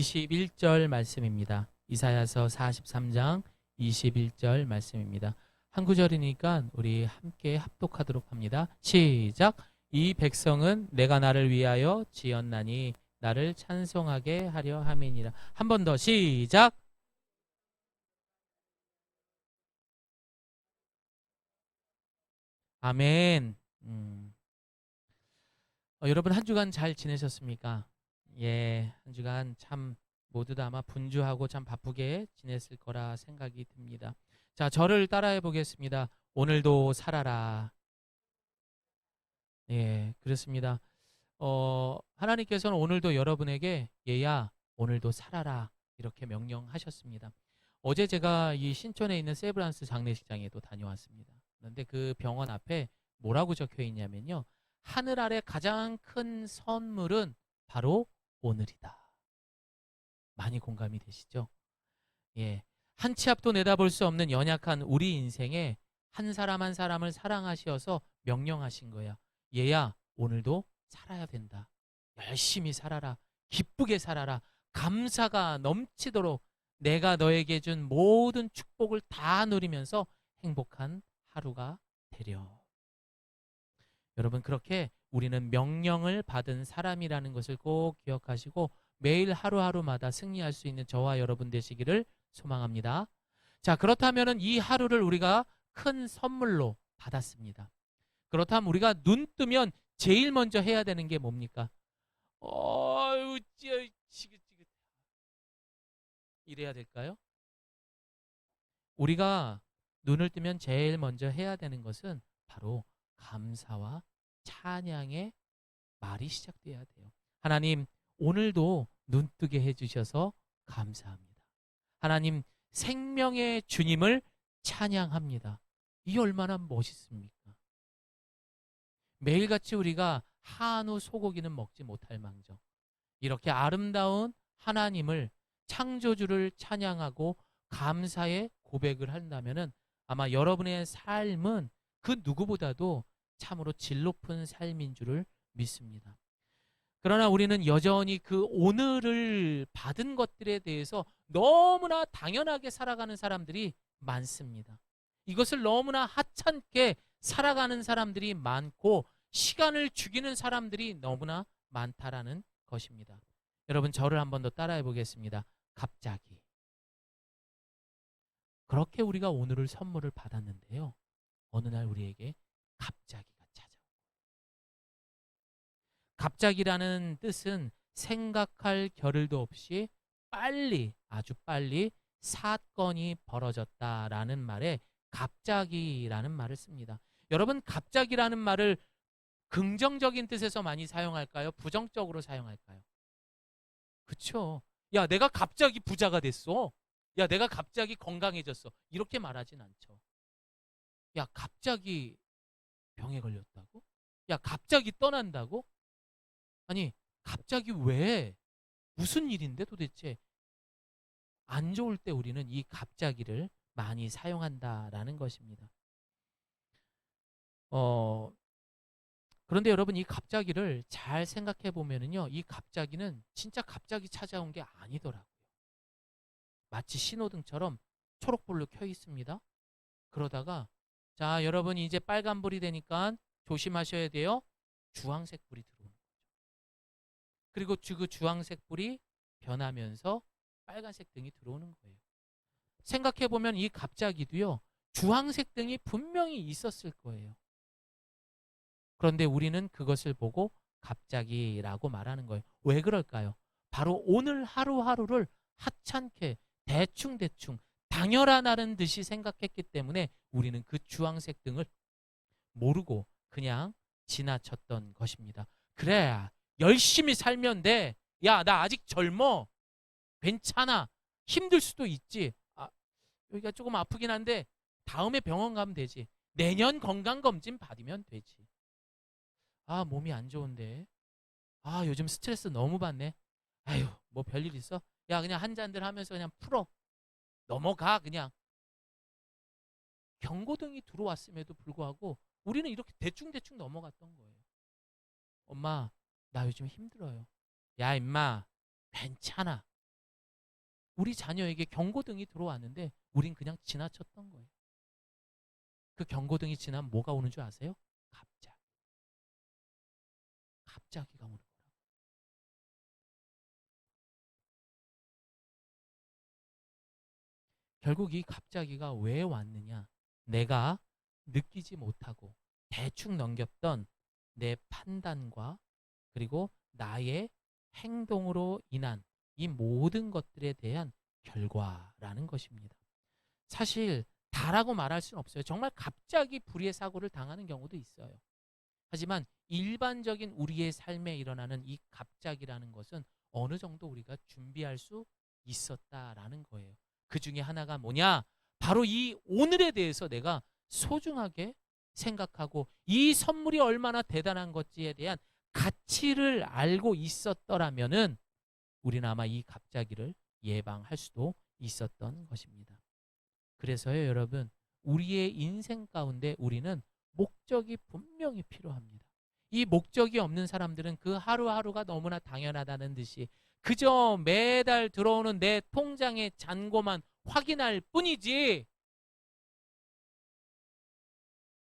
21절 말씀입니다. 이사야서 43장 21절 말씀입니다. 한 구절이니까 우리 함께 합독하도록 합니다. 시작! 이 백성은 내가 나를 위하여 지었나니 나를 찬송하게 하려 함이니라. 한 번 더 시작! 아멘. 여러분 한 주간 잘 지내셨습니까? 예, 한 주간 참 모두 다 아마 분주하고 참 바쁘게 지냈을 거라 생각이 듭니다. 자, 저를 따라해 보겠습니다. 오늘도 살아라. 예, 그렇습니다. 하나님께서는 오늘도 여러분에게 얘야, 오늘도 살아라. 이렇게 명령하셨습니다. 어제 제가 이 신촌에 있는 세브란스 장례식장에도 다녀왔습니다. 그런데 그 병원 앞에 뭐라고 적혀 있냐면요. 하늘 아래 가장 큰 선물은 바로 오늘이다. 많이 공감이 되시죠? 예. 한 치 앞도 내다볼 수 없는 연약한 우리 인생에 한 사람 한 사람을 사랑하셔서 명령하신 거야. 얘야, 오늘도 살아야 된다. 열심히 살아라. 기쁘게 살아라. 감사가 넘치도록 내가 너에게 준 모든 축복을 다 누리면서 행복한 하루가 되려. 여러분, 그렇게 우리는 명령을 받은 사람이라는 것을 꼭 기억하시고 매일 하루하루마다 승리할 수 있는 저와 여러분 되시기를 소망합니다. 자, 그렇다면 이 하루를 우리가 큰 선물로 받았습니다. 그렇다면 우리가 눈 뜨면 제일 먼저 해야 되는 게 뭡니까? 지긋지긋 이래야 될까요? 우리가 눈을 뜨면 제일 먼저 해야 되는 것은 바로 감사와 찬양의 말이 시작돼야 돼요. 하나님, 오늘도 눈뜨게 해주셔서 감사합니다. 하나님, 생명의 주님을 찬양합니다. 이 얼마나 멋있습니까? 매일같이 우리가 한우 소고기는 먹지 못할 망정 이렇게 아름다운 하나님을, 창조주를 찬양하고 감사의 고백을 한다면 아마 여러분의 삶은 그 누구보다도 참으로 질 높은 삶인 줄을 믿습니다. 그러나 우리는 여전히 그 오늘을 받은 것들에 대해서 너무나 당연하게 살아가는 사람들이 많습니다. 이것을 너무나 하찮게 살아가는 사람들이 많고 시간을 죽이는 사람들이 너무나 많다라는 것입니다. 여러분, 저를 한 번 더 따라해 보겠습니다. 갑자기. 그렇게 우리가 오늘을 선물을 받았는데요. 어느 날 우리에게 갑자기가 찾아옵니다. 갑자기라는 뜻은 생각할 겨를도 없이 빨리, 아주 빨리 사건이 벌어졌다라는 말에 갑자기라는 말을 씁니다. 여러분, 갑자기라는 말을 긍정적인 뜻에서 많이 사용할까요? 부정적으로 사용할까요? 그쵸? 야, 내가 갑자기 부자가 됐어. 야, 내가 갑자기 건강해졌어. 이렇게 말하진 않죠. 야, 갑자기 병에 걸렸다고? 야, 갑자기 떠난다고? 아니, 갑자기 왜? 무슨 일인데 도대체? 안 좋을 때 우리는 이 갑자기를 많이 사용한다라는 것입니다. 그런데 여러분, 이 갑자기를 잘 생각해 보면은요, 이 갑자기는 진짜 갑자기 찾아온 게 아니더라고요. 마치 신호등처럼 초록불로 켜 있습니다. 그러다가 자, 여러분 이제 빨간불이 되니까 조심하셔야 돼요. 주황색 불이 들어오는 거죠. 그리고 그 주황색 불이 변하면서 빨간색 등이 들어오는 거예요. 생각해 보면 이 갑자기도요, 주황색 등이 분명히 있었을 거예요. 그런데 우리는 그것을 보고 갑자기라고 말하는 거예요. 왜 그럴까요? 바로 오늘 하루하루를 하찮게 대충대충 당연하다는 듯이 생각했기 때문에 우리는 그 주황색 등을 모르고 그냥 지나쳤던 것입니다. 그래, 열심히 살면 돼. 야, 나 아직 젊어. 괜찮아. 힘들 수도 있지. 여기가 조금 아프긴 한데 다음에 병원 가면 되지. 내년 건강검진 받으면 되지. 몸이 안 좋은데. 요즘 스트레스 너무 받네. 아유, 뭐 별일 있어? 야, 그냥 한 잔들 하면서 그냥 풀어. 넘어가, 그냥. 경고등이 들어왔음에도 불구하고 우리는 이렇게 대충대충 넘어갔던 거예요. 엄마, 나 요즘 힘들어요. 야, 임마, 괜찮아. 우리 자녀에게 경고등이 들어왔는데 우린 그냥 지나쳤던 거예요. 그 경고등이 지나면 뭐가 오는 줄 아세요? 갑자기가 오는 거예요. 결국 이 갑자기가 왜 왔느냐? 내가 느끼지 못하고 대충 넘겼던 내 판단과 그리고 나의 행동으로 인한 이 모든 것들에 대한 결과라는 것입니다. 사실 다라고 말할 수는 없어요. 정말 갑자기 불의의 사고를 당하는 경우도 있어요. 하지만 일반적인 우리의 삶에 일어나는 이 갑자기라는 것은 어느 정도 우리가 준비할 수 있었다라는 거예요. 그 중에 하나가 뭐냐? 바로 이 오늘에 대해서 내가 소중하게 생각하고 이 선물이 얼마나 대단한 것지에 대한 가치를 알고 있었더라면은 우리는 아마 이 갑자기를 예방할 수도 있었던 것입니다. 그래서요, 여러분, 우리의 인생 가운데 우리는 목적이 분명히 필요합니다. 이 목적이 없는 사람들은 그 하루하루가 너무나 당연하다는 듯이 그저 매달 들어오는 내 통장의 잔고만 확인할 뿐이지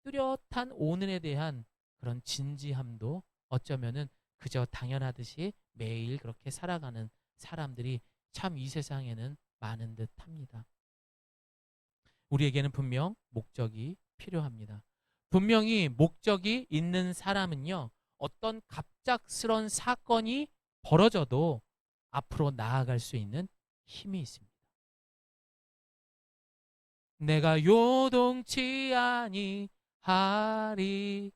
뚜렷한 오늘에 대한 그런 진지함도 어쩌면은 그저 당연하듯이 매일 그렇게 살아가는 사람들이 참 이 세상에는 많은 듯 합니다. 우리에게는 분명 목적이 필요합니다. 분명히 목적이 있는 사람은요, 어떤 갑작스런 사건이 벌어져도 앞으로 나아갈 수 있는 힘이 있습니다. 내가 요동치 아니하리,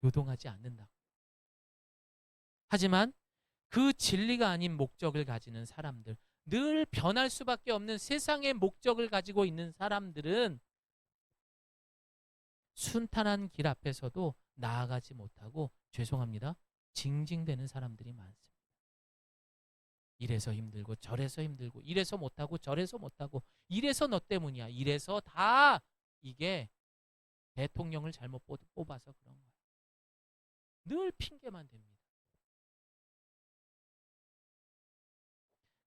요동하지 않는다. 하지만 그 진리가 아닌 목적을 가지는 사람들, 늘 변할 수밖에 없는 세상의 목적을 가지고 있는 사람들은 순탄한 길 앞에서도 나아가지 못하고 죄송합니다. 징징대는 사람들이 많습니다. 이래서 힘들고 저래서 힘들고 이래서 못하고 저래서 못하고 이래서 너 때문이야. 이래서 다 이게 대통령을 잘못 뽑아서 그런 거야. 늘 핑계만 댑니다.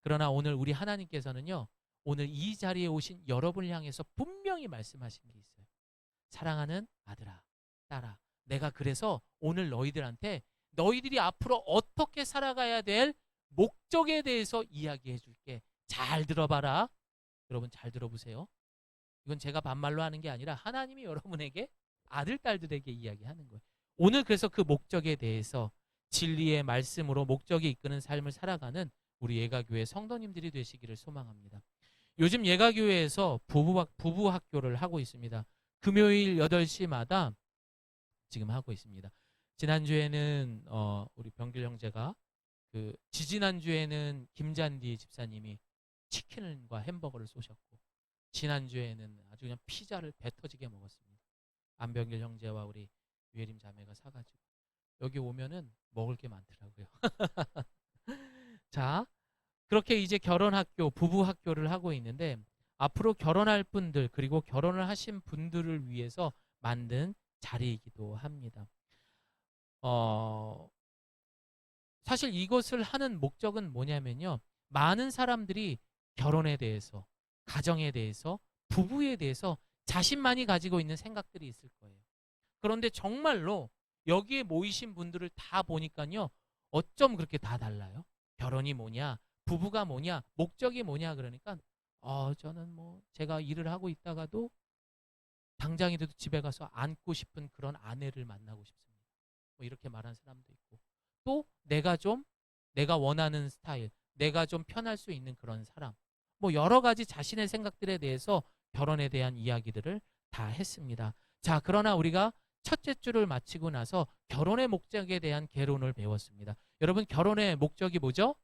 그러나 오늘 우리 하나님께서는요, 오늘 이 자리에 오신 여러분을 향해서 분명히 말씀하신 게 있어요. 사랑하는 아들아, 딸아, 내가 그래서 오늘 너희들한테 너희들이 앞으로 어떻게 살아가야 될 목적에 대해서 이야기해 줄게. 잘 들어봐라. 여러분 잘 들어보세요. 이건 제가 반말로 하는 게 아니라 하나님이 여러분에게 아들, 딸들에게 이야기하는 거예요. 오늘 그래서 그 목적에 대해서 진리의 말씀으로 목적이 이끄는 삶을 살아가는 우리 예가교회 성도님들이 되시기를 소망합니다. 요즘 예가교회에서 부부 학교를 하고 있습니다. 금요일 8시마다 지금 하고 있습니다. 지난주에는 우리 병길 형제가 지지난주에는 김잔디 집사님이 치킨과 햄버거를 쏘셨고 지난주에는 아주 그냥 피자를 배 터지게 먹었습니다. 안병길 형제와 우리 유혜림 자매가 사가지고 여기 오면은 먹을 게 많더라고요. 자, 그렇게 이제 결혼학교, 부부학교를 하고 있는데 앞으로 결혼할 분들 그리고 결혼을 하신 분들을 위해서 만든 자리이기도 합니다. 사실 이것을 하는 목적은 뭐냐면요. 많은 사람들이 결혼에 대해서, 가정에 대해서, 부부에 대해서 자신만이 가지고 있는 생각들이 있을 거예요. 그런데 정말로 여기에 모이신 분들을 다 보니까요. 어쩜 그렇게 다 달라요? 결혼이 뭐냐, 부부가 뭐냐, 목적이 뭐냐 그러니까 저는 뭐 제가 일을 하고 있다가도 당장이라도 집에 가서 안고 싶은 그런 아내를 만나고 싶습니다. 뭐 이렇게 말하는 사람도 있고 또 내가 원하는 스타일, 내가 좀 편할 수 있는 그런 사람, 뭐 여러 가지 자신의 생각들에 대해서 결혼에 대한 이야기들을 다 했습니다. 자, 그러나 우리가 첫째 주를 마치고 나서 결혼의 목적에 대한 개론을 배웠습니다. 여러분 결혼의 목적이 뭐죠?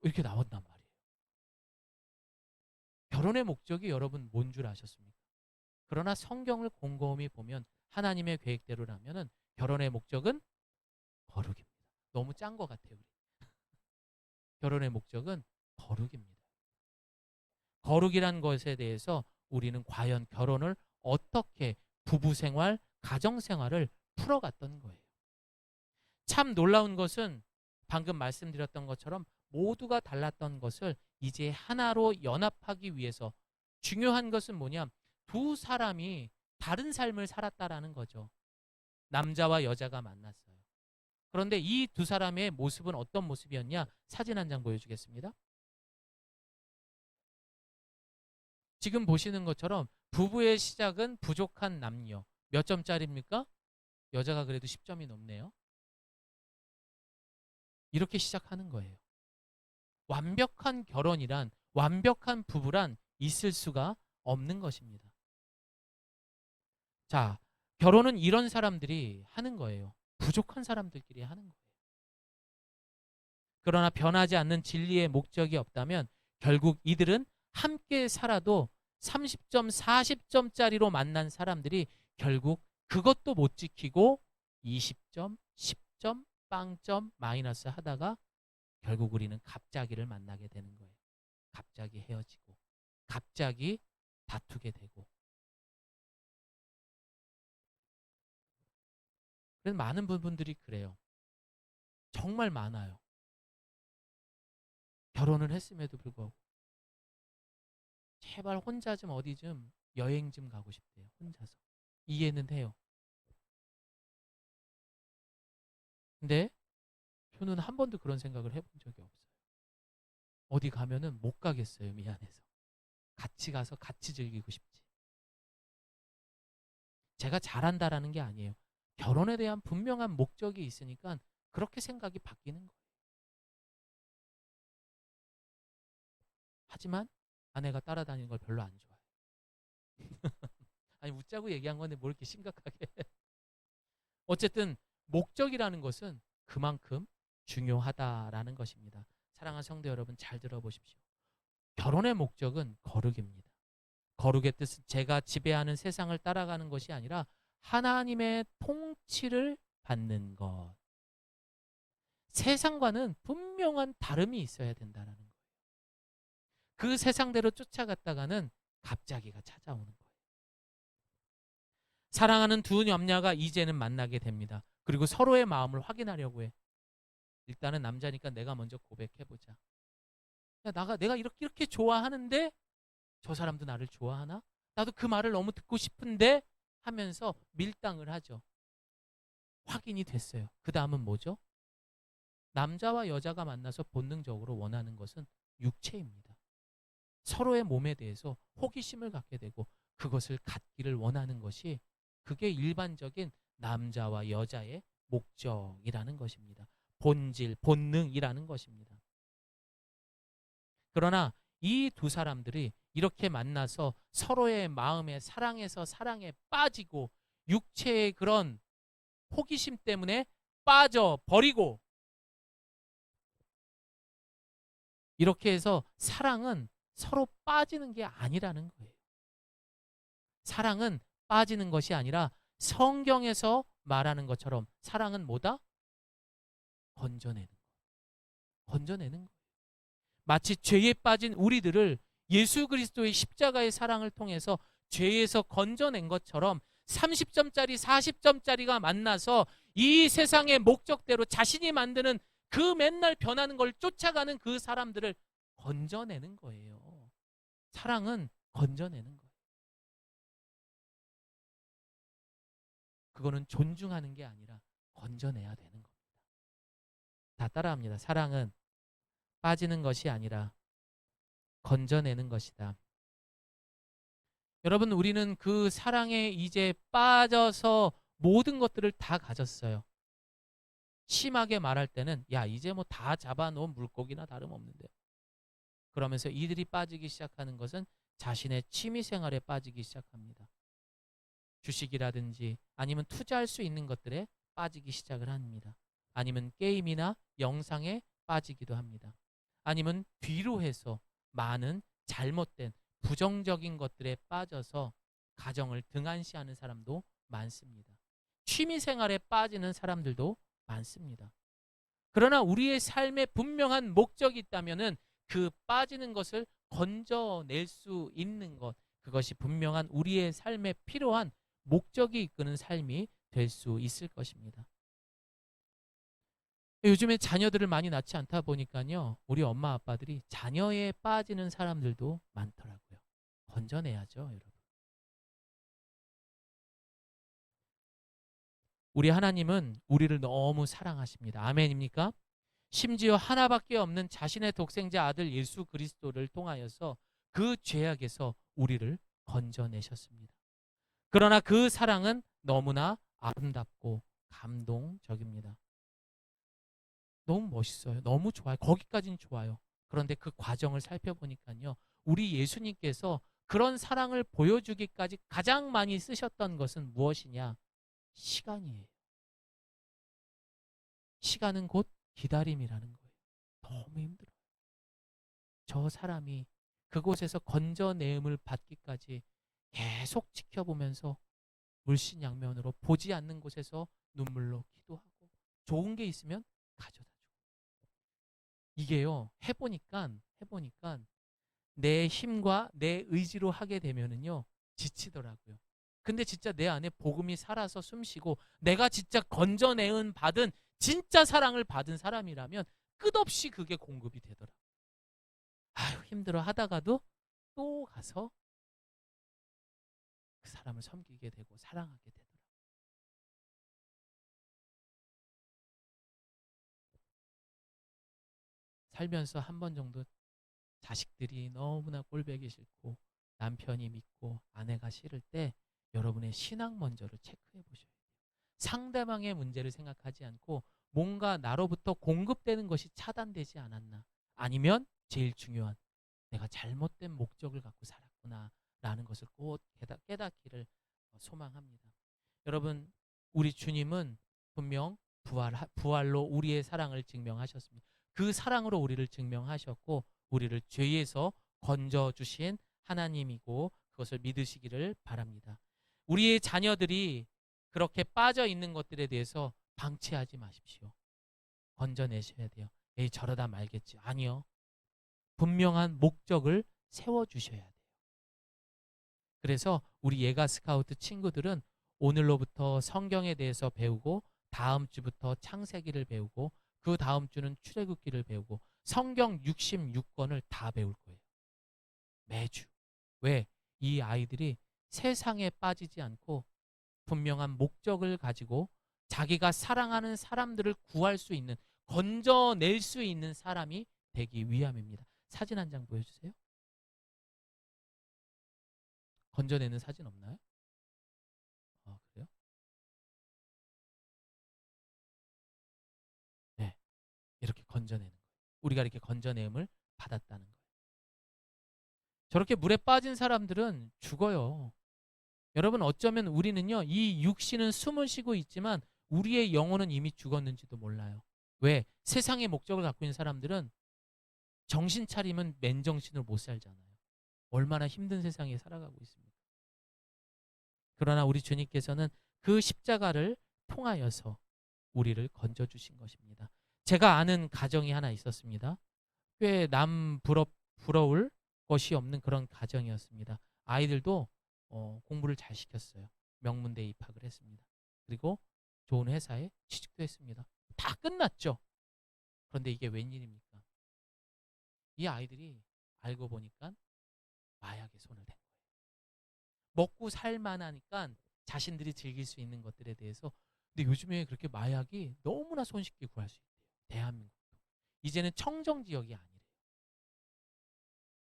이렇게 나왔단 말이에요. 결혼의 목적이 여러분 뭔 줄 아셨습니까? 그러나 성경을 곰곰이 보면 하나님의 계획대로라면은 결혼의 목적은 거룩입니다. 너무 짠 것 같아요. 우리. 결혼의 목적은 거룩입니다. 거룩이란 것에 대해서 우리는 과연 결혼을 어떻게 부부생활, 가정생활을 풀어갔던 거예요. 참 놀라운 것은 방금 말씀드렸던 것처럼 모두가 달랐던 것을 이제 하나로 연합하기 위해서 중요한 것은 뭐냐? 두 사람이 다른 삶을 살았다라는 거죠. 남자와 여자가 만났어요. 그런데 이 두 사람의 모습은 어떤 모습이었냐? 사진 한 장 보여주겠습니다. 지금 보시는 것처럼 부부의 시작은 부족한 남녀. 몇 점짜리입니까? 여자가 그래도 10점이 넘네요. 이렇게 시작하는 거예요. 완벽한 결혼이란, 완벽한 부부란 있을 수가 없는 것입니다. 자, 결혼은 이런 사람들이 하는 거예요. 부족한 사람들끼리 하는 거예요. 그러나 변하지 않는 진리의 목적이 없다면 결국 이들은 함께 살아도 30점, 40점짜리로 만난 사람들이 결국 그것도 못 지키고 20점, 10점, 빵점, 마이너스 하다가 결국 우리는 갑자기를 만나게 되는 거예요. 갑자기 헤어지고, 갑자기 다투게 되고. 그래서 많은 부분들이 그래요. 정말 많아요. 결혼을 했음에도 불구하고 제발 혼자 좀 어디 좀 여행 좀 가고 싶대요. 혼자서. 이해는 해요. 근데 저는 한 번도 그런 생각을 해본 적이 없어요. 어디 가면은 못 가겠어요. 미안해서. 같이 가서 같이 즐기고 싶지. 제가 잘한다라는 게 아니에요. 결혼에 대한 분명한 목적이 있으니까 그렇게 생각이 바뀌는 거예요. 하지만 아내가 따라다니는 걸 별로 안 좋아해요. 아니 웃자고 얘기한 건데 뭘 이렇게 심각하게. 어쨌든 목적이라는 것은 그만큼 중요하다라는 것입니다. 사랑하는 성도 여러분 잘 들어보십시오. 결혼의 목적은 거룩입니다. 거룩의 뜻은 제가 지배하는 세상을 따라가는 것이 아니라 하나님의 통치를 받는 것. 세상과는 분명한 다름이 있어야 된다는 거예요. 그 세상대로 쫓아갔다가는 갑자기가 찾아오는 거예요. 사랑하는 두 남녀가 이제는 만나게 됩니다. 그리고 서로의 마음을 확인하려고 해. 일단은 남자니까 내가 먼저 고백해보자. 야, 내가 이렇게 좋아하는데 저 사람도 나를 좋아하나? 나도 그 말을 너무 듣고 싶은데 하면서 밀당을 하죠. 확인이 됐어요. 그 다음은 뭐죠? 남자와 여자가 만나서 본능적으로 원하는 것은 육체입니다. 서로의 몸에 대해서 호기심을 갖게 되고 그것을 갖기를 원하는 것이 그게 일반적인 남자와 여자의 목적이라는 것입니다. 본질, 본능이라는 것입니다. 그러나 이 두 사람들이 이렇게 만나서 서로의 마음의 사랑에서 사랑에 빠지고 육체의 그런 호기심 때문에 빠져버리고 이렇게 해서 사랑은 서로 빠지는 게 아니라는 거예요. 사랑은 빠지는 것이 아니라 성경에서 말하는 것처럼 사랑은 뭐다? 건져내는 거. 건져내는 거. 마치 죄에 빠진 우리들을 예수 그리스도의 십자가의 사랑을 통해서 죄에서 건져낸 것처럼 30점짜리 40점짜리가 만나서 이 세상의 목적대로 자신이 만드는 그 맨날 변하는 걸 쫓아가는 그 사람들을 건져내는 거예요. 사랑은 건져내는 거예요. 그거는 존중하는 게 아니라 건져내야 되는 겁니다. 다 따라합니다. 사랑은 빠지는 것이 아니라 건져내는 것이다. 여러분, 우리는 그 사랑에 이제 빠져서 모든 것들을 다 가졌어요. 심하게 말할 때는 야, 이제 뭐 다 잡아놓은 물고기나 다름없는데. 그러면서 이들이 빠지기 시작하는 것은 자신의 취미생활에 빠지기 시작합니다. 주식이라든지 아니면 투자할 수 있는 것들에 빠지기 시작을 합니다. 아니면 게임이나 영상에 빠지기도 합니다. 아니면 뒤로 해서 많은 잘못된 부정적인 것들에 빠져서 가정을 등한시하는 사람도 많습니다. 취미생활에 빠지는 사람들도 많습니다. 그러나 우리의 삶에 분명한 목적이 있다면 그 빠지는 것을 건져낼 수 있는 것, 그것이 분명한 우리의 삶에 필요한 목적이 이끄는 삶이 될 수 있을 것입니다. 요즘에 자녀들을 많이 낳지 않다 보니까요, 우리 엄마 아빠들이 자녀에 빠지는 사람들도 많더라고요. 건져내야죠, 여러분. 우리 하나님은 우리를 너무 사랑하십니다. 아멘입니까? 심지어 하나밖에 없는 자신의 독생자 아들 예수 그리스도를 통하여서 그 죄악에서 우리를 건져내셨습니다. 그러나 그 사랑은 너무나 아름답고 감동적입니다. 너무 멋있어요. 너무 좋아요. 거기까지는 좋아요. 그런데 그 과정을 살펴보니까요, 우리 예수님께서 그런 사랑을 보여주기까지 가장 많이 쓰셨던 것은 무엇이냐? 시간이에요. 시간은 곧 기다림이라는 거예요. 너무 힘들어요. 저 사람이 그곳에서 건져내음을 받기까지 계속 지켜보면서 물신양면으로 보지 않는 곳에서 눈물로 기도하고 좋은 게 있으면 가져다 주고. 이게요, 해보니까 내 힘과 내 의지로 하게 되면은요, 지치더라고요. 근데 진짜 내 안에 복음이 살아서 숨쉬고 내가 진짜 건져내은 받은 진짜 사랑을 받은 사람이라면 끝없이 그게 공급이 되더라고요. 아유, 힘들어 하다가도 또 가서 그 사람을 섬기게 되고 사랑하게 되더라고요. 살면서 한 번 정도 자식들이 너무나 꼴보기 싫고 남편이 믿고 아내가 싫을 때 여러분의 신앙 먼저를 체크해 보셔야 돼요. 상대방의 문제를 생각하지 않고 뭔가 나로부터 공급되는 것이 차단되지 않았나, 아니면 제일 중요한 내가 잘못된 목적을 갖고 살았구나 라는 것을 꼭 깨닫기를 소망합니다. 여러분, 우리 주님은 분명 부활로 우리의 사랑을 증명하셨습니다. 그 사랑으로 우리를 증명하셨고 우리를 죄에서 건져주신 하나님이고 그것을 믿으시기를 바랍니다. 우리의 자녀들이 그렇게 빠져 있는 것들에 대해서 방치하지 마십시오. 건져내셔야 돼요. 에이, 저러다 말겠지. 아니요. 분명한 목적을 세워주셔야 돼요. 그래서 우리 예가 스카우트 친구들은 오늘로부터 성경에 대해서 배우고 다음 주부터 창세기를 배우고 그 다음 주는 출애굽기를 배우고 성경 66권을 다 배울 거예요. 매주. 왜? 이 아이들이 세상에 빠지지 않고 분명한 목적을 가지고 자기가 사랑하는 사람들을 구할 수 있는, 건져낼 수 있는 사람이 되기 위함입니다. 사진 한 장 보여주세요. 건져내는 사진 없나요? 그래요? 네. 이렇게 건져내는 거예요. 우리가 이렇게 건져내음을 받았다는 거예요. 저렇게 물에 빠진 사람들은 죽어요. 여러분, 어쩌면 우리는요, 이 육신은 숨을 쉬고 있지만 우리의 영혼은 이미 죽었는지도 몰라요. 왜? 세상의 목적을 갖고 있는 사람들은 정신 차리면 맨정신으로 못 살잖아요. 얼마나 힘든 세상에 살아가고 있습니까? 그러나 우리 주님께서는 그 십자가를 통하여서 우리를 건져주신 것입니다. 제가 아는 가정이 하나 있었습니다. 꽤 부러울 것이 없는 그런 가정이었습니다. 아이들도 공부를 잘 시켰어요. 명문대에 입학을 했습니다. 그리고 좋은 회사에 취직도 했습니다. 다 끝났죠. 그런데 이게 웬일입니까? 이 아이들이 알고 보니까 마약에 손을 댄 거예요. 먹고 살만하니까 자신들이 즐길 수 있는 것들에 대해서. 근데 요즘에 그렇게 마약이 너무나 손쉽게 구할 수 있대요. 대한민국도. 이제는 청정 지역이 아니래요.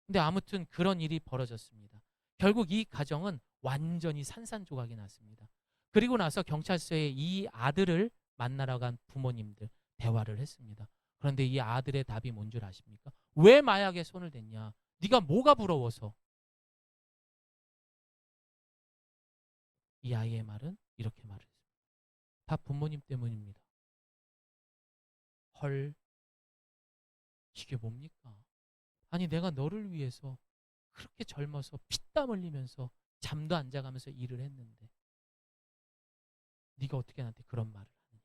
근데 아무튼 그런 일이 벌어졌습니다. 결국 이 가정은 완전히 산산조각이 났습니다. 그리고 나서 경찰서에 이 아들을 만나러 간 부모님들 대화를 했습니다. 그런데 이 아들의 답이 뭔 줄 아십니까? 왜 마약에 손을 댔냐? 네가 뭐가 부러워서? 이 아이의 말은 이렇게 말을 했습니다. 다 부모님 때문입니다. 헐, 이게 뭡니까? 아니, 내가 너를 위해서 그렇게 젊어서 피땀 흘리면서 잠도 안 자가면서 일을 했는데 네가 어떻게 나한테 그런 말을 하느냐?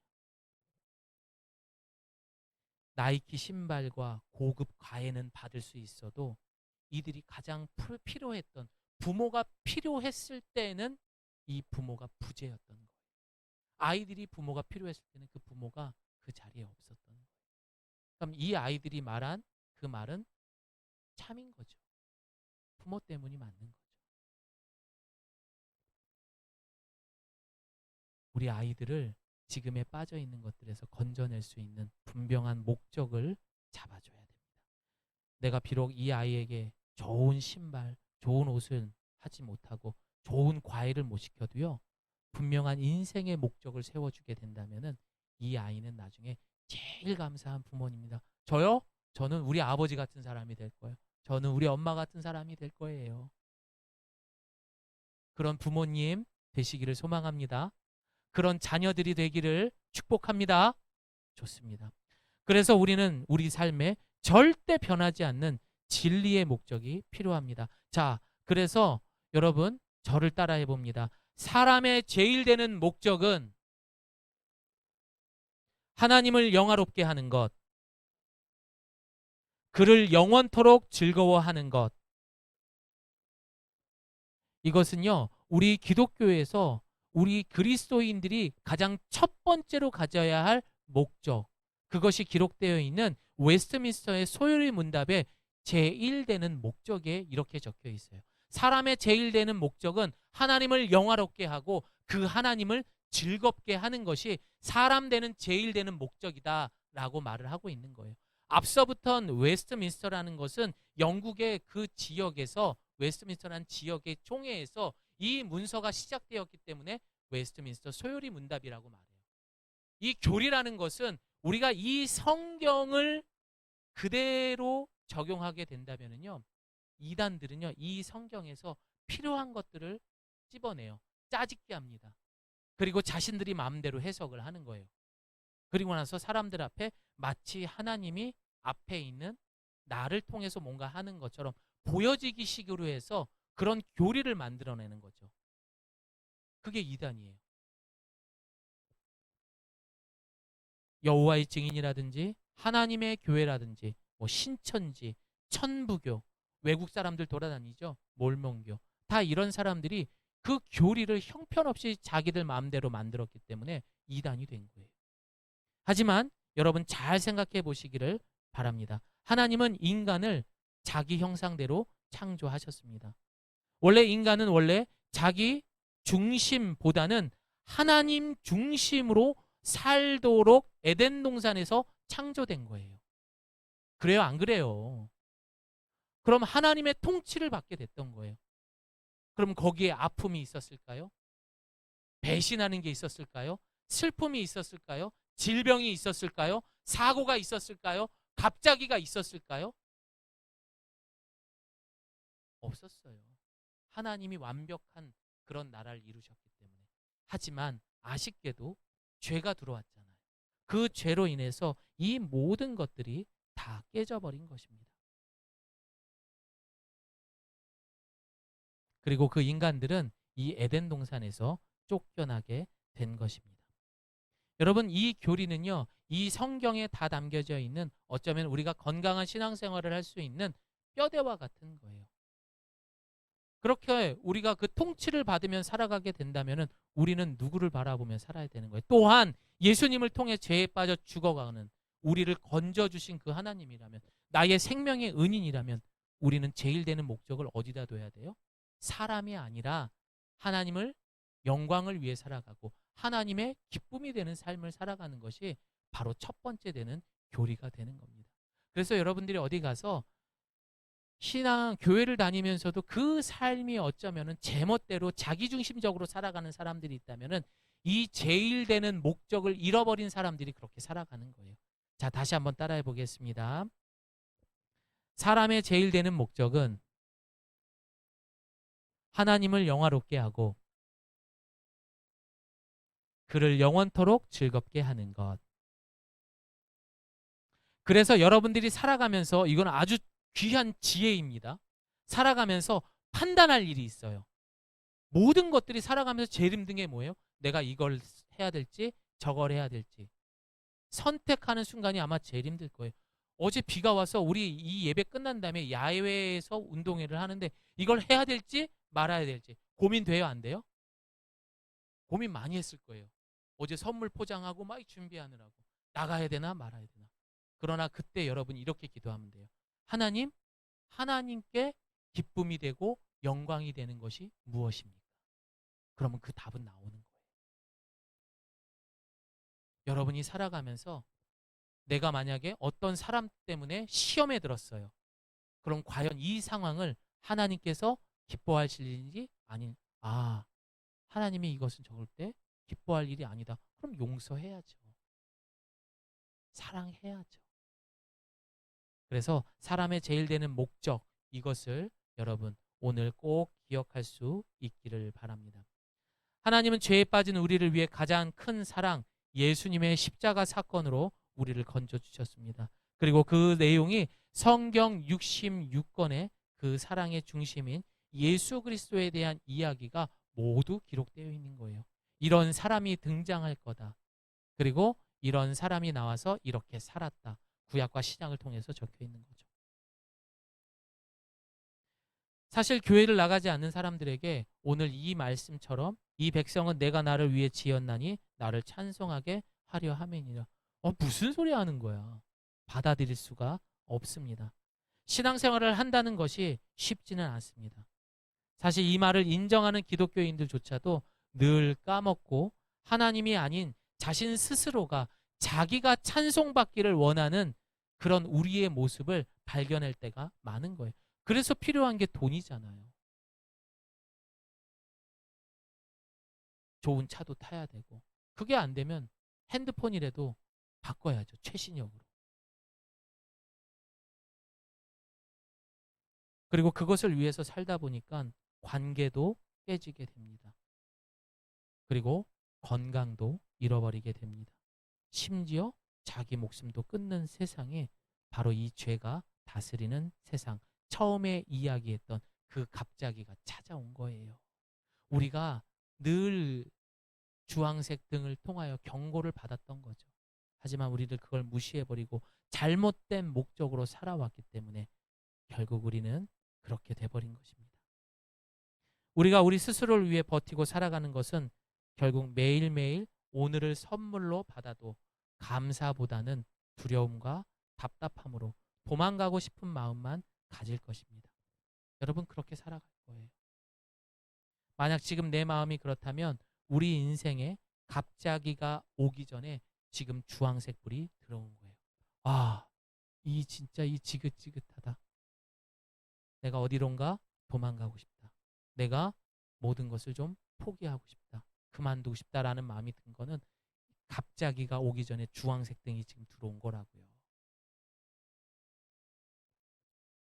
나이키 신발과 고급 과외는 받을 수 있어도 이들이 가장 필요했던, 부모가 필요했을 때는 이 부모가 부재였던 거예요. 아이들이 부모가 필요했을 때는 그 부모가 그 자리에 없었던 거예요. 그럼 이 아이들이 말한 그 말은 참인 거죠. 부모 때문이 맞는 거죠. 우리 아이들을 지금에 빠져 있는 것들에서 건져낼 수 있는 분명한 목적을 잡아줘야 됩니다. 내가 비록 이 아이에게 좋은 신발, 좋은 옷을 하지 못하고 좋은 과외를 못 시켜도요, 분명한 인생의 목적을 세워주게 된다면은 이 아이는 나중에 제일 감사한 부모입니다. 저요? 저는 우리 아버지 같은 사람이 될 거예요. 저는 우리 엄마 같은 사람이 될 거예요. 그런 부모님 되시기를 소망합니다. 그런 자녀들이 되기를 축복합니다. 좋습니다. 그래서 우리는 우리 삶에 절대 변하지 않는 진리의 목적이 필요합니다. 자, 그래서 여러분 저를 따라해 봅니다. 사람의 제일 되는 목적은 하나님을 영화롭게 하는 것, 그를 영원토록 즐거워하는 것. 이것은요, 우리 기독교에서 우리 그리스도인들이 가장 첫 번째로 가져야 할 목적, 그것이 기록되어 있는 웨스트민스터의 소요리 문답에 제1되는 목적에 이렇게 적혀 있어요. 사람의 제1되는 목적은 하나님을 영화롭게 하고 그 하나님을 즐겁게 하는 것이 사람 되는 제1되는 목적이다 라고 말을 하고 있는 거예요. 앞서부터는 웨스트민스터라는 것은 영국의 그 지역에서, 웨스트민스터라는 지역의 총회에서 이 문서가 시작되었기 때문에 웨스트민스터 소요리 문답이라고 말해요. 이 교리라는 것은 우리가 이 성경을 그대로 적용하게 된다면요, 이단들은요, 이 성경에서 필요한 것들을 찝어내요. 짜집게 합니다. 그리고 자신들이 마음대로 해석을 하는 거예요. 그리고 나서 사람들 앞에 마치 하나님이 앞에 있는 나를 통해서 뭔가 하는 것처럼 보여지기 식으로 해서 그런 교리를 만들어내는 거죠. 그게 이단이에요. 여호와의 증인이라든지 하나님의 교회라든지 뭐 신천지, 천부교, 외국 사람들 돌아다니죠. 몰몬교. 다 이런 사람들이 그 교리를 형편없이 자기들 마음대로 만들었기 때문에 이단이 된 거예요. 하지만 여러분 잘 생각해 보시기를 바랍니다. 하나님은 인간을 자기 형상대로 창조하셨습니다. 원래 인간은 원래 자기 중심보다는 하나님 중심으로 살도록 에덴 동산에서 창조된 거예요. 그래요, 안 그래요? 그럼 하나님의 통치를 받게 됐던 거예요. 그럼 거기에 아픔이 있었을까요? 배신하는 게 있었을까요? 슬픔이 있었을까요? 질병이 있었을까요? 사고가 있었을까요? 갑자기가 있었을까요? 없었어요. 하나님이 완벽한 그런 나라를 이루셨기 때문에. 하지만 아쉽게도 죄가 들어왔잖아요. 그 죄로 인해서 이 모든 것들이 다 깨져버린 것입니다. 그리고 그 인간들은 이 에덴 동산에서 쫓겨나게 된 것입니다. 여러분, 이 교리는요, 이 성경에 다 담겨져 있는, 어쩌면 우리가 건강한 신앙생활을 할 수 있는 뼈대와 같은 거예요. 그렇게 우리가 그 통치를 받으면 살아가게 된다면 우리는 누구를 바라보며 살아야 되는 거예요. 또한 예수님을 통해 죄에 빠져 죽어가는 우리를 건져주신 그 하나님이라면, 나의 생명의 은인이라면 우리는 제일 되는 목적을 어디다 둬야 돼요? 사람이 아니라 하나님을 영광을 위해 살아가고 하나님의 기쁨이 되는 삶을 살아가는 것이 바로 첫 번째 되는 교리가 되는 겁니다. 그래서 여러분들이 어디 가서 신앙 교회를 다니면서도 그 삶이 어쩌면은 제멋대로 자기중심적으로 살아가는 사람들이 있다면은 이 제일 되는 목적을 잃어버린 사람들이 그렇게 살아가는 거예요. 자, 다시 한번 따라해 보겠습니다. 사람의 제일 되는 목적은 하나님을 영화롭게 하고 그를 영원토록 즐겁게 하는 것. 그래서 여러분들이 살아가면서, 이건 아주 귀한 지혜입니다. 살아가면서 판단할 일이 있어요. 모든 것들이 살아가면서 제일 힘든 게 뭐예요? 내가 이걸 해야 될지 저걸 해야 될지 선택하는 순간이 아마 제일 힘들 거예요. 어제 비가 와서 우리 이 예배 끝난 다음에 야외에서 운동회를 하는데 이걸 해야 될지 말아야 될지 고민돼요, 안 돼요? 고민 많이 했을 거예요. 어제 선물 포장하고 막 준비하느라고. 나가야 되나 말아야 되나. 그러나 그때 여러분 이렇게 기도하면 돼요. 하나님, 하나님께 기쁨이 되고 영광이 되는 것이 무엇입니까? 그러면 그 답은 나오는 거예요. 여러분이 살아가면서 내가 만약에 어떤 사람 때문에 시험에 들었어요. 그럼 과연 이 상황을 하나님께서 기뻐하실 일인지 아닌, 하나님이 이것은 적을 때 기뻐할 일이 아니다. 그럼 용서해야죠. 사랑해야죠. 그래서 사람의 제일 되는 목적, 이것을 여러분 오늘 꼭 기억할 수 있기를 바랍니다. 하나님은 죄에 빠진 우리를 위해 가장 큰 사랑, 예수님의 십자가 사건으로 우리를 건져주셨습니다. 그리고 그 내용이 성경 66권의 그 사랑의 중심인 예수 그리스도에 대한 이야기가 모두 기록되어 있는 거예요. 이런 사람이 등장할 거다. 그리고 이런 사람이 나와서 이렇게 살았다. 구약과 신약을 통해서 적혀 있는 거죠. 사실 교회를 나가지 않는 사람들에게 오늘 이 말씀처럼 이 백성은 내가 나를 위해 지었나니 나를 찬송하게 하려 함이니라. 무슨 소리 하는 거야. 받아들일 수가 없습니다. 신앙생활을 한다는 것이 쉽지는 않습니다. 사실 이 말을 인정하는 기독교인들조차도 늘 까먹고 하나님이 아닌 자신 스스로가 자기가 찬송받기를 원하는 그런 우리의 모습을 발견할 때가 많은 거예요. 그래서 필요한 게 돈이잖아요. 좋은 차도 타야 되고, 그게 안 되면 핸드폰이라도 바꿔야죠. 최신형으로. 그리고 그것을 위해서 살다 보니까 관계도 깨지게 됩니다. 그리고 건강도 잃어버리게 됩니다. 심지어 자기 목숨도 끊는 세상에 바로 이 죄가 다스리는 세상, 처음에 이야기했던 그 갑자기가 찾아온 거예요. 우리가 늘 주황색 등을 통하여 경고를 받았던 거죠. 하지만 우리들 그걸 무시해버리고 잘못된 목적으로 살아왔기 때문에 결국 우리는 그렇게 돼버린 것입니다. 우리가 우리 스스로를 위해 버티고 살아가는 것은 결국 매일매일 오늘을 선물로 받아도 감사보다는 두려움과 답답함으로 도망가고 싶은 마음만 가질 것입니다. 여러분 그렇게 살아갈 거예요. 만약 지금 내 마음이 그렇다면 우리 인생에 갑자기가 오기 전에 지금 주황색 불이 들어온 거예요. 진짜 이 지긋지긋하다. 내가 어디론가 도망가고 싶다. 내가 모든 것을 좀 포기하고 싶다. 그만두고 싶다라는 마음이 든 거는 갑자기가 오기 전에 주황색 등이 지금 들어온 거라고요.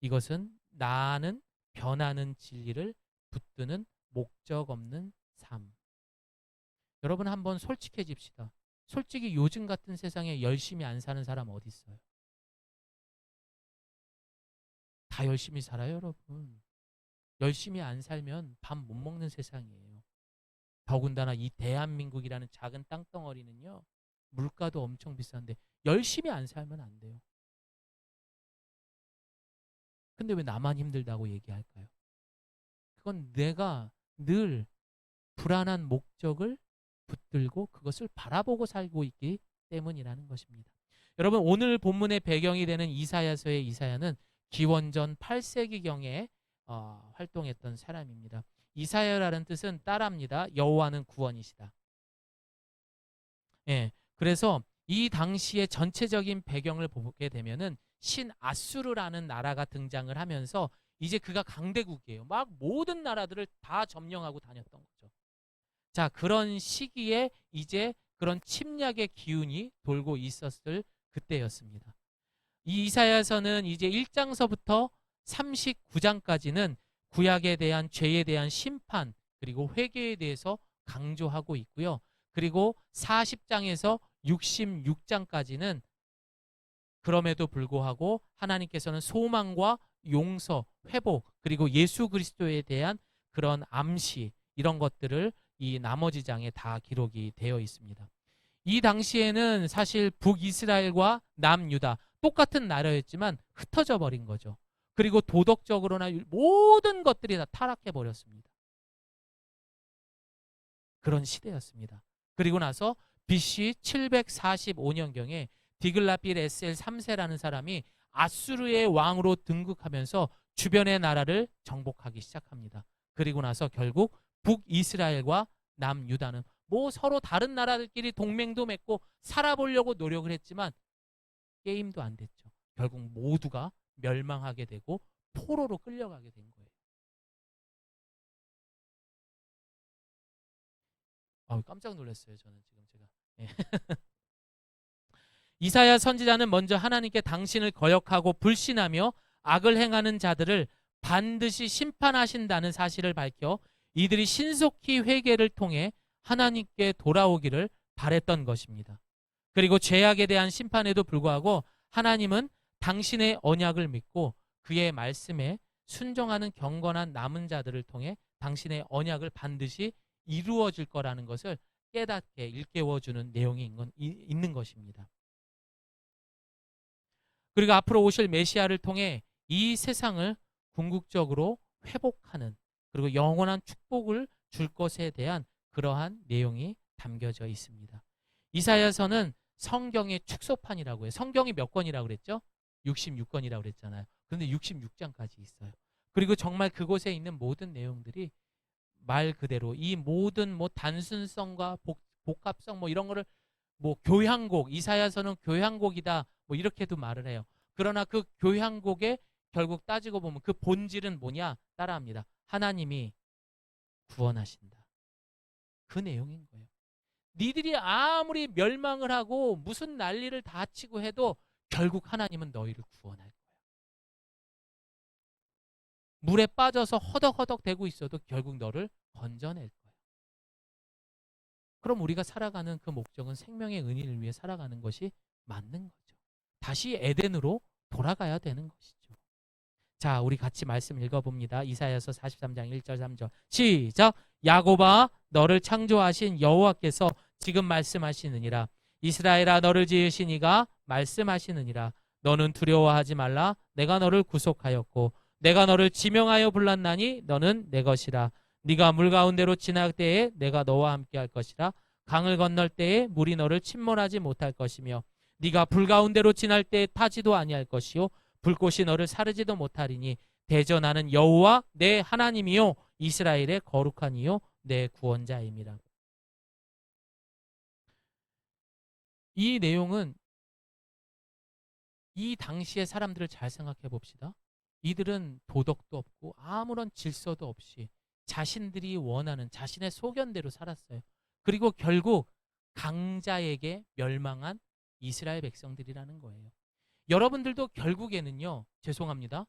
이것은 나는 변하는 진리를 붙드는 목적 없는 삶. 여러분 한번 솔직해집시다. 솔직히 요즘 같은 세상에 열심히 안 사는 사람 어디 있어요? 다 열심히 살아요, 여러분. 열심히 안 살면 밥 못 먹는 세상이에요. 더군다나 이 대한민국이라는 작은 땅덩어리는요. 물가도 엄청 비싼데 열심히 안 살면 안 돼요. 근데 왜 나만 힘들다고 얘기할까요? 그건 내가 늘 불안한 목적을 붙들고 그것을 바라보고 살고 있기 때문이라는 것입니다. 여러분 오늘 본문의 배경이 되는 이사야서의 이사야는 기원전 8세기경에 활동했던 사람입니다. 이사야라는 뜻은 따라합니다. 여호와는 구원이시다. 예, 그래서 이 당시의 전체적인 배경을 보게 되면은 신아수르라는 나라가 등장을 하면서 이제 그가 강대국이에요. 막 모든 나라들을 다 점령하고 다녔던 거죠. 자, 그런 시기에 이제 그런 침략의 기운이 돌고 있었을 그때였습니다. 이 이사야서는 이제 1장서부터 39장까지는 구약에 대한 죄에 대한 심판 그리고 회개에 대해서 강조하고 있고요. 그리고 40장에서 66장까지는 그럼에도 불구하고 하나님께서는 소망과 용서, 회복 그리고 예수 그리스도에 대한 그런 암시 이런 것들을 이 나머지 장에 다 기록이 되어 있습니다. 이 당시에는 사실 북이스라엘과 남유다 똑같은 나라였지만 흩어져 버린 거죠. 그리고 도덕적으로나 모든 것들이 다 타락해 버렸습니다. 그런 시대였습니다. 그리고 나서 BC 745년경에 디글라필 에셀 3세라는 사람이 아수르의 왕으로 등극하면서 주변의 나라를 정복하기 시작합니다. 그리고 나서 결국 북이스라엘과 남유다는 뭐 서로 다른 나라들끼리 동맹도 맺고 살아보려고 노력을 했지만 게임도 안 됐죠. 결국 모두가 멸망하게 되고 포로로 끌려가게 된 거예요. 깜짝 놀랐어요. 저는 지금 제가. 예. 이사야 선지자는 먼저 하나님께 당신을 거역하고 불신하며 악을 행하는 자들을 반드시 심판하신다는 사실을 밝혀 이들이 신속히 회개를 통해 하나님께 돌아오기를 바랬던 것입니다. 그리고 죄악에 대한 심판에도 불구하고 하나님은 당신의 언약을 믿고 그의 말씀에 순종하는 경건한 남은 자들을 통해 당신의 언약을 반드시 이루어질 거라는 것을 깨닫게 일깨워주는 내용이 있는 것입니다. 그리고 앞으로 오실 메시아를 통해 이 세상을 궁극적으로 회복하는 그리고 영원한 축복을 줄 것에 대한 그러한 내용이 담겨져 있습니다. 이사야서는 성경의 축소판이라고 해요. 성경이 몇 권이라고 그랬죠? 66권이라고 그랬잖아요. 그런데 66장까지 있어요. 그리고 정말 그곳에 있는 모든 내용들이 말 그대로 이 모든 뭐 단순성과 복합성 뭐 이런 거를 뭐 교향곡, 이사야서는 교향곡이다 뭐 이렇게도 말을 해요. 그러나 그 교향곡에 결국 따지고 보면 그 본질은 뭐냐? 따라합니다. 하나님이 구원하신다. 그 내용인 거예요. 니들이 아무리 멸망을 하고 무슨 난리를 다 치고 해도 결국 하나님은 너희를 구원할 거야. 물에 빠져서 허덕허덕 대고 있어도 결국 너를 건져낼 거야. 그럼 우리가 살아가는 그 목적은 생명의 은혜를 위해 살아가는 것이 맞는 거죠. 다시 에덴으로 돌아가야 되는 것이죠. 자, 우리 같이 말씀 읽어봅니다. 이사야서 43장 1절 3절 시작. 야곱아 너를 창조하신 여호와께서 지금 말씀하시느니라. 이스라엘아 너를 지으신 이가 말씀하시느니라. 너는 두려워하지 말라. 내가 너를 구속하였고 내가 너를 지명하여 불렀나니 너는 내 것이라. 네가 물 가운데로 지날 때에 내가 너와 함께 할 것이라. 강을 건널 때에 물이 너를 침몰하지 못할 것이며 네가 불 가운데로 지날 때에 타지도 아니할 것이요 불꽃이 너를 사르지도 못하리니 대저 나는 여호와 내 하나님이요 이스라엘의 거룩한 이요 내 구원자임이라. 이 내용은 이 당시의 사람들을 잘 생각해 봅시다. 이들은 도덕도 없고 아무런 질서도 없이 자신들이 원하는 자신의 소견대로 살았어요. 그리고 결국 강자에게 멸망한 이스라엘 백성들이라는 거예요. 여러분들도 결국에는요, 죄송합니다.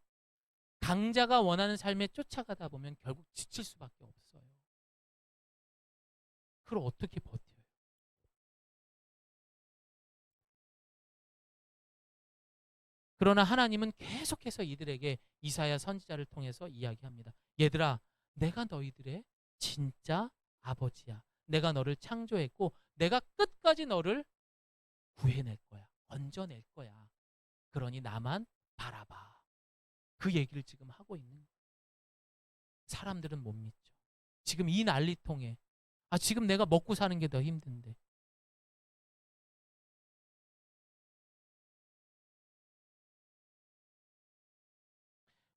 강자가 원하는 삶에 쫓아가다 보면 결국 지칠 수밖에 없어요. 그걸 어떻게 버텨요? 그러나 하나님은 계속해서 이들에게 이사야 선지자를 통해서 이야기합니다. 얘들아, 내가 너희들의 진짜 아버지야. 내가 너를 창조했고 내가 끝까지 너를 구해낼 거야. 건져낼 거야. 그러니 나만 바라봐. 그 얘기를 지금 하고 있는 거예요. 사람들은 못 믿죠. 지금 이 난리통에 지금 내가 먹고 사는 게 더 힘든데.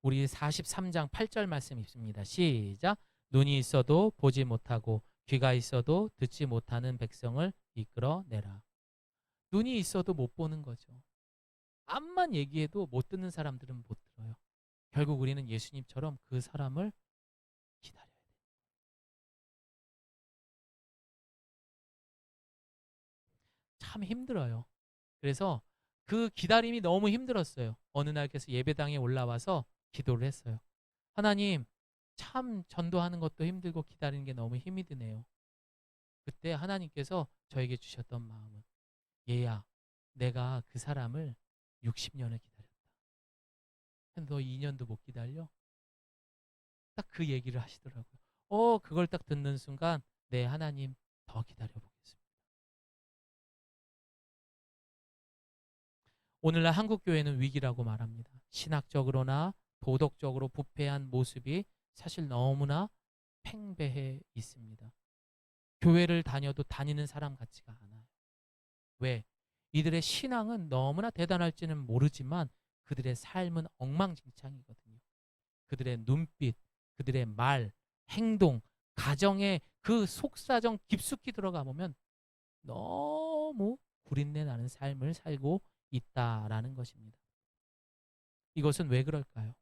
우리 43장 8절 말씀 있습니다. 시작. 눈이 있어도 보지 못하고 귀가 있어도 듣지 못하는 백성을 이끌어내라. 눈이 있어도 못 보는 거죠. 암만 얘기해도 못 듣는 사람들은 못 들어요. 결국 우리는 예수님처럼 그 사람을 기다려야 돼요. 참 힘들어요. 그래서 그 기다림이 너무 힘들었어요. 어느 날께서 예배당에 올라와서 기도를 했어요. 하나님, 참 전도하는 것도 힘들고 기다리는 게 너무 힘이 드네요. 그때 하나님께서 저에게 주셨던 마음은 얘야, 내가 그 사람을 60년을 기다렸다. 근데 너 2년도 못 기다려? 딱 그 얘기를 하시더라고요. 그걸 딱 듣는 순간 네, 하나님 더 기다려보겠습니다. 오늘날 한국교회는 위기라고 말합니다. 신학적으로나 도덕적으로 부패한 모습이 사실 너무나 팽배해 있습니다. 교회를 다녀도 다니는 사람 같지가 않아요. 왜? 이들의 신앙은 너무나 대단할지는 모르지만 그들의 삶은 엉망진창이거든요. 그들의 눈빛, 그들의 말, 행동, 가정의 그 속사정 깊숙이 들어가 보면 너무 구린내 나는 삶을 살고 있다라는 것입니다. 이것은 왜 그럴까요?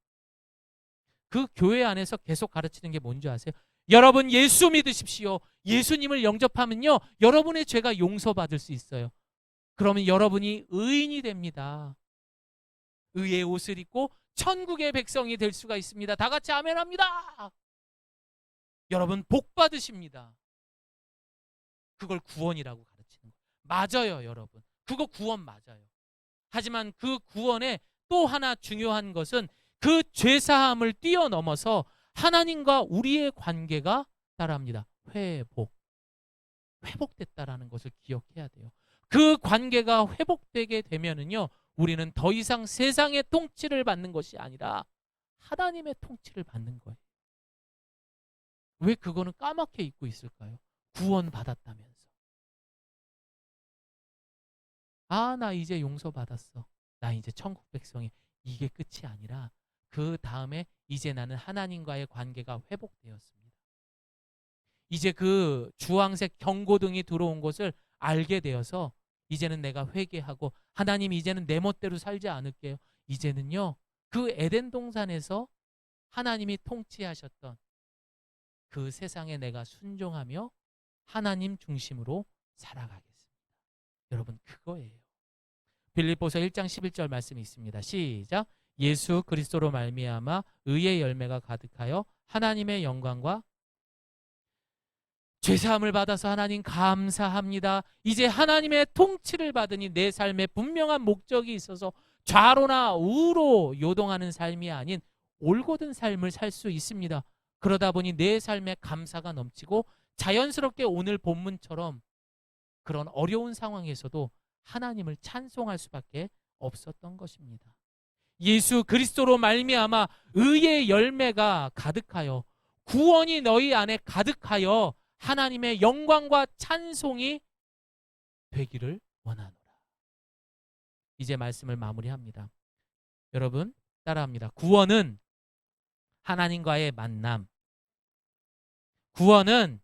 그 교회 안에서 계속 가르치는 게 뭔지 아세요? 여러분 예수 믿으십시오. 예수님을 영접하면요, 여러분의 죄가 용서받을 수 있어요. 그러면 여러분이 의인이 됩니다. 의의 옷을 입고 천국의 백성이 될 수가 있습니다. 다 같이 아멘합니다. 여러분 복 받으십니다. 그걸 구원이라고 가르치는 거예요. 맞아요, 여러분. 그거 구원 맞아요. 하지만 그 구원에 또 하나 중요한 것은 그 죄사함을 뛰어넘어서 하나님과 우리의 관계가 따라합니다. 회복됐다라는 것을 기억해야 돼요. 그 관계가 회복되게 되면은요, 우리는 더 이상 세상의 통치를 받는 것이 아니라 하나님의 통치를 받는 거예요. 왜 그거는 까맣게 잊고 있을까요? 구원 받았다면서. 아, 나 이제 용서받았어. 나 이제 천국 백성이. 이게 끝이 아니라 그 다음에 이제 나는 하나님과의 관계가 회복되었습니다. 이제 그 주황색 경고등이 들어온 것을 알게 되어서 이제는 내가 회개하고 하나님 이제는 내 멋대로 살지 않을게요. 이제는요, 그 에덴 동산에서 하나님이 통치하셨던 그 세상에 내가 순종하며 하나님 중심으로 살아가겠습니다. 여러분 그거예요. 빌립보서 1장 11절 말씀이 있습니다. 시작. 예수 그리스도로 말미암아 의의 열매가 가득하여 하나님의 영광과 죄사함을 받아서 하나님 감사합니다. 이제 하나님의 통치를 받으니 내 삶에 분명한 목적이 있어서 좌로나 우로 요동하는 삶이 아닌 올곧은 삶을 살 수 있습니다. 그러다 보니 내 삶에 감사가 넘치고 자연스럽게 오늘 본문처럼 그런 어려운 상황에서도 하나님을 찬송할 수밖에 없었던 것입니다. 예수 그리스도로 말미암아 의의 열매가 가득하여 구원이 너희 안에 가득하여 하나님의 영광과 찬송이 되기를 원하노라. 이제 말씀을 마무리합니다. 여러분 따라합니다. 구원은 하나님과의 만남. 구원은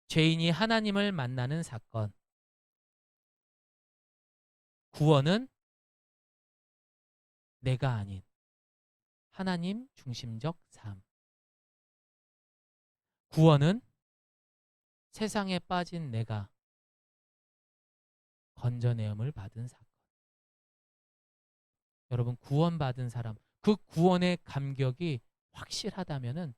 죄인이 하나님을 만나는 사건. 구원은 내가 아닌 하나님 중심적 삶. 구원은 세상에 빠진 내가 건져내음을 받은 사건. 여러분 구원받은 사람, 그 구원의 감격이 확실하다면은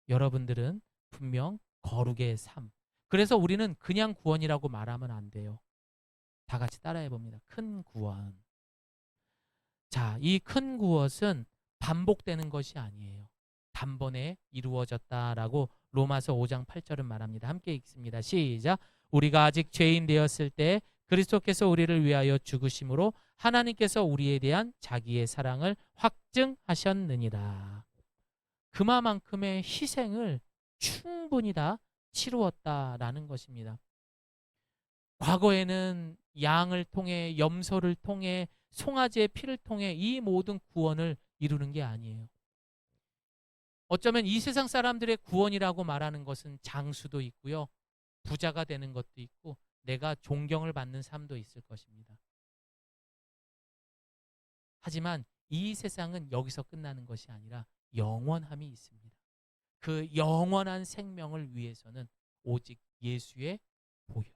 여러분들은 분명 거룩의 삶. 그래서 우리는 그냥 구원이라고 말하면 안 돼요. 다 같이 따라해 봅니다. 큰 구원. 자, 이 큰 구원은 반복되는 것이 아니에요. 단번에 이루어졌다라고 로마서 5장 8절은 말합니다. 함께 읽습니다. 시작. 우리가 아직 죄인 되었을 때 그리스도께서 우리를 위하여 죽으심으로 하나님께서 우리에 대한 자기의 사랑을 확증하셨느니라. 그만큼의 희생을 충분히 다 치루었다라는 것입니다. 과거에는 양을 통해, 염소를 통해, 송아지의 피를 통해 이 모든 구원을 이루는 게 아니에요. 어쩌면 이 세상 사람들의 구원이라고 말하는 것은 장수도 있고요, 부자가 되는 것도 있고, 내가 존경을 받는 삶도 있을 것입니다. 하지만 이 세상은 여기서 끝나는 것이 아니라 영원함이 있습니다. 그 영원한 생명을 위해서는 오직 예수의 보혈,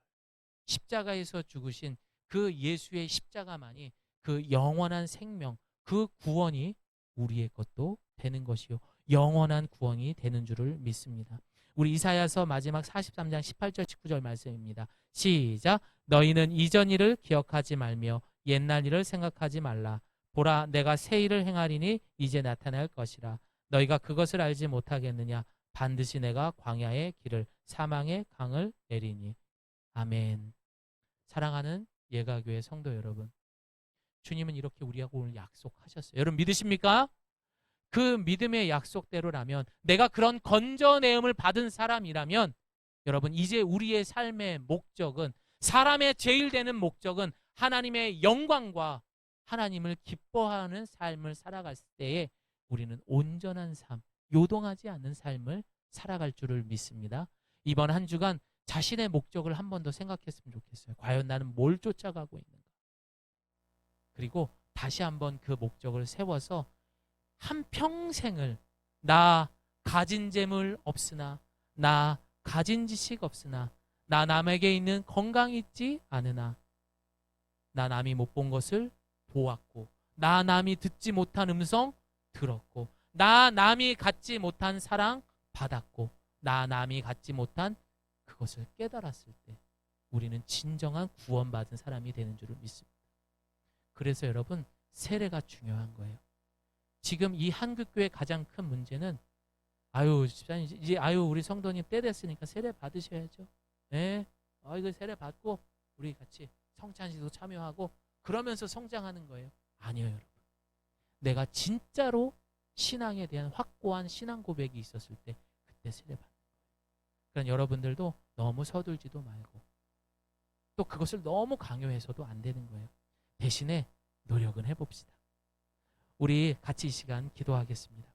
십자가에서 죽으신 그 예수의 십자가만이 그 영원한 생명, 그 구원이 우리의 것도 되는 것이요, 영원한 구원이 되는 줄을 믿습니다. 우리 이사야서 마지막 43장 18절 19절 말씀입니다. 시작. 너희는 이전 일을 기억하지 말며 옛날 일을 생각하지 말라. 보라, 내가 새 일을 행하리니 이제 나타날 것이라. 너희가 그것을 알지 못하겠느냐. 반드시 내가 광야의 길을, 사망의 강을 내리니. 아멘. 사랑하는 예가교회 성도 여러분, 주님은 이렇게 우리하고 오늘 약속하셨어요. 여러분 믿으십니까? 그 믿음의 약속대로라면, 내가 그런 건져내음을 받은 사람이라면, 여러분 이제 우리의 삶의 목적은 사람의 제일 되는 목적은 하나님의 영광과 하나님을 기뻐하는 삶을 살아갈 때에 우리는 온전한 삶, 요동하지 않는 삶을 살아갈 줄을 믿습니다. 이번 한 주간 자신의 목적을 한 번 더 생각했으면 좋겠어요. 과연 나는 뭘 쫓아가고 있는가? 그리고 다시 한번 그 목적을 세워서 한 평생을 나 가진 재물 없으나, 나 가진 지식 없으나, 나 남에게 있는 건강이 있지 않으나, 나 남이 못 본 것을 보았고, 나 남이 듣지 못한 음성 들었고, 나 남이 갖지 못한 사랑 받았고, 나 남이 갖지 못한 그것을 깨달았을 때 우리는 진정한 구원받은 사람이 되는 줄을 믿습니다. 그래서 여러분, 세례가 중요한 거예요. 지금 이 한국교회 가장 큰 문제는 집사님 이제 우리 성도님 때 됐으니까 세례 받으셔야죠. 네, 이거 세례 받고 우리 같이 성찬식도 참여하고 그러면서 성장하는 거예요. 아니요, 여러분. 내가 진짜로 신앙에 대한 확고한 신앙 고백이 있었을 때 그때 세례 받는 거예요. 그러니까 여러분들도 너무 서둘지도 말고 또 그것을 너무 강요해서도 안 되는 거예요. 대신에 노력은 해봅시다. 우리 같이 이 시간 기도하겠습니다.